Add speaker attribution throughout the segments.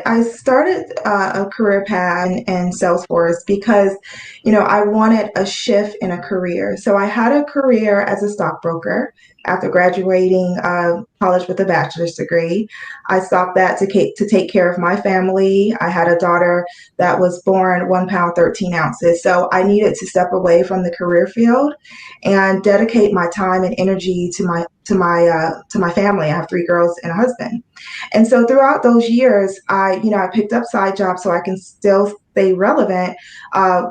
Speaker 1: I started a career path in Salesforce because, I wanted a shift in a career. So I had a career as a stockbroker after graduating college with a bachelor's degree. I stopped that to take care of my family. I had a daughter that was born 1 pound, 13 ounces. So I needed to step away from the career field and dedicate my time and energy to my family. I have 3 girls and a husband. And so throughout those years, I picked up side jobs so I can still stay relevant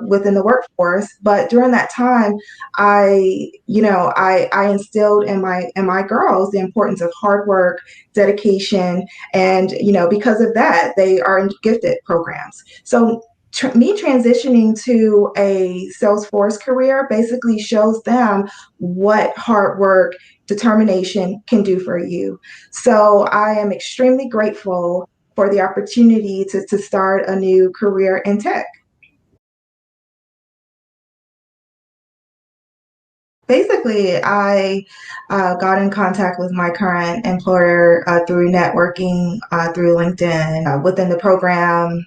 Speaker 1: within the workforce. But during that time, I instilled in my girls the importance of hard work, dedication, and because of that, they are in gifted programs. So me transitioning to a Salesforce career basically shows them what hard work, determination can do for you. So I am extremely grateful for the opportunity to start a new career in tech. Basically, I got in contact with my current employer through networking through LinkedIn. Within the program,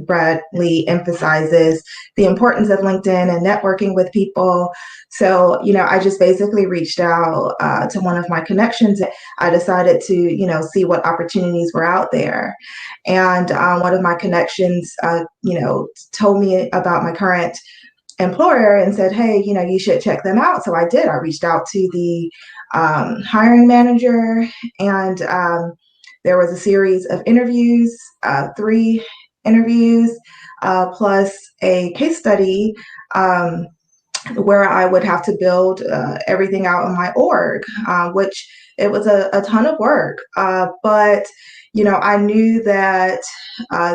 Speaker 1: Bradley emphasizes the importance of LinkedIn and networking with people. So, I just basically reached out to one of my connections. I decided to, see what opportunities were out there. And one of my connections, told me about my current employer and said, hey, you should check them out. So I did. I reached out to the hiring manager, and there was a series of interviews, 3 interviews, plus a case study. Where I would have to build everything out in my org, which it was a ton of work. But I knew that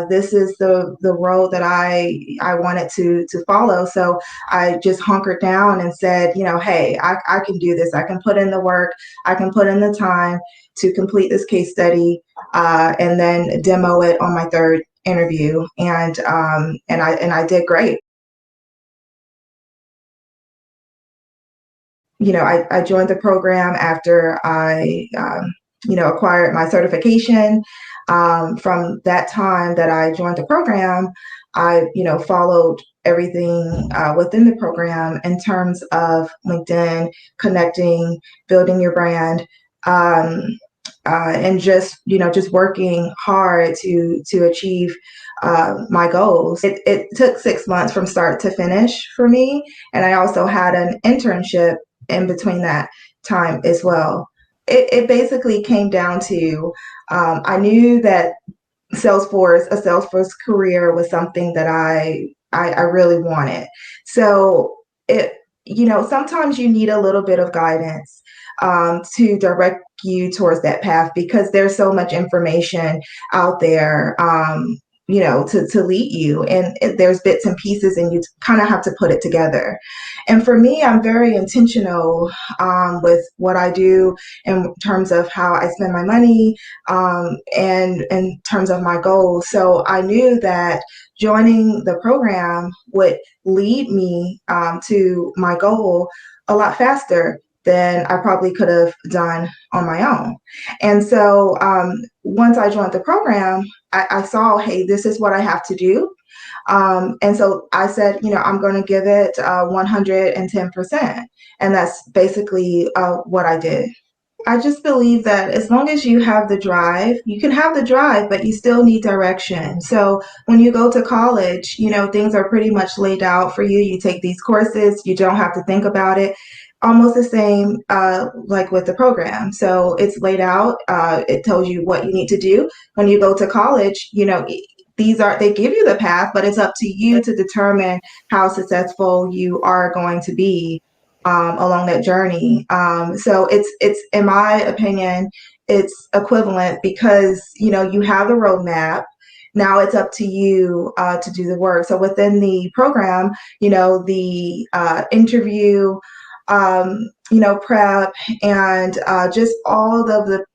Speaker 1: this is the road that I wanted to follow. So I just hunkered down and said, hey, I can do this. I can put in the work. I can put in the time to complete this case study, and then demo it on my third interview. And I did great. I joined the program after I, acquired my certification. From that time that I joined the program, I, followed everything within the program in terms of LinkedIn, connecting, building your brand, um, and just working hard to achieve my goals. It took 6 months from start to finish for me, and I also had an internship in between that time as well. It basically came down to I knew that a Salesforce career was something that I really wanted. So sometimes you need a little bit of guidance to direct you towards that path because there's so much information out there. To lead you, and there's bits and pieces, and you kind of have to put it together. And for me, I'm very intentional with what I do in terms of how I spend my money, and in terms of my goals. So I knew that joining the program would lead me to my goal a lot faster than I probably could have done on my own. And so once I joined the program, I saw, hey, this is what I have to do. And so I said, I'm going to give it 110%. And that's basically what I did. I just believe that as long as you have the drive, you can have the drive, but you still need direction. So when you go to college, things are pretty much laid out for you. You take these courses, you don't have to think about it. Almost the same like with the program. So it's laid out. It tells you what you need to do. When you go to college, they give you the path, but it's up to you to determine how successful you are going to be along that journey. So it's in my opinion, it's equivalent because you have the roadmap. Now it's up to you to do the work. So within the program, the interview, prep, and just all of the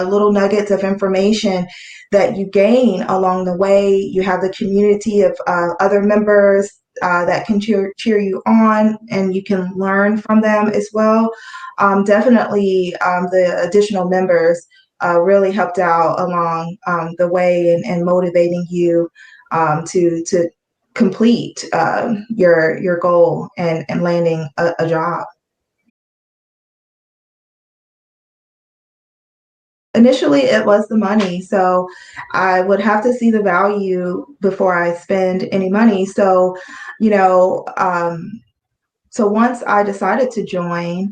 Speaker 1: little nuggets of information that you gain along the way. You have the community of other members that can cheer you on, and you can learn from them as well. Definitely the additional members really helped out along the way and motivating you to complete your goal and landing a job. Initially, it was the money. So I would have to see the value before I spend any money. So, you know, so once I decided to join,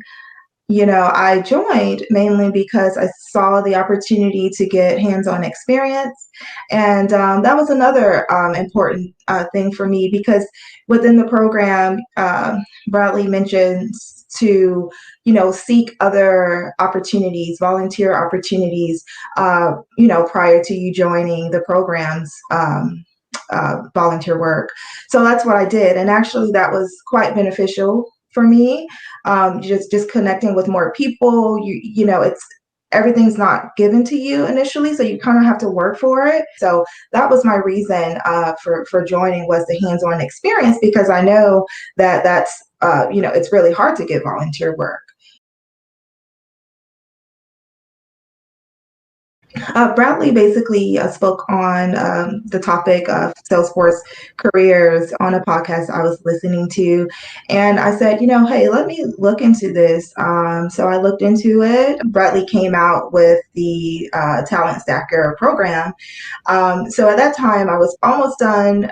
Speaker 1: I joined mainly because I saw the opportunity to get hands-on experience. And that was another important thing for me because within the program, Bradley mentions to, seek other opportunities, volunteer opportunities, prior to you joining the program's volunteer work. So that's what I did. And actually, that was quite beneficial for me, just connecting with more people. It's everything's not given to you initially, so you kind of have to work for it. So that was my reason for joining, was the hands-on experience, because I know that's it's really hard to get volunteer work. Bradley basically spoke on the topic of Salesforce careers on a podcast I was listening to. And I said, hey, let me look into this. So I looked into it. Bradley came out with the Talent Stacker program. So at that time, I was almost done,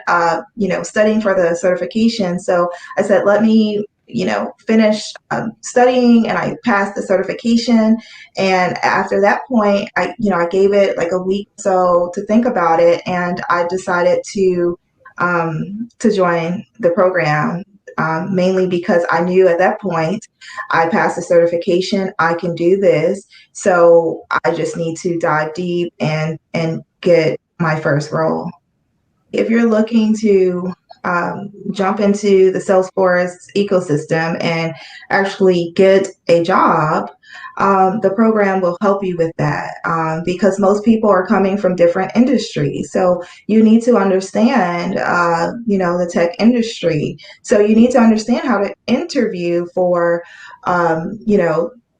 Speaker 1: studying for the certification. So I said, let me, finish studying, and I passed the certification. And after that point, I gave it like a week or so to think about it, and I decided to join the program. Mainly because I knew at that point I passed the certification, I can do this. So I just need to dive deep and get my first role. If you're looking to jump into the Salesforce ecosystem and actually get a job, the program will help you with that, because most people are coming from different industries. So you need to understand, the tech industry. So you need to understand how to interview for,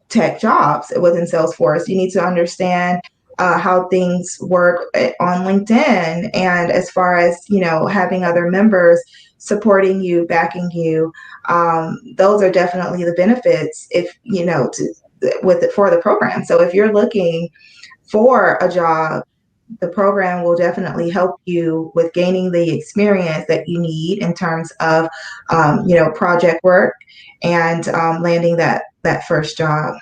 Speaker 1: tech jobs within Salesforce. You need to understand how things work on LinkedIn, and as far as having other members supporting you, backing you, those are definitely the benefits if for the program. So if you're looking for a job, the program will definitely help you with gaining the experience that you need in terms of project work and landing that first job.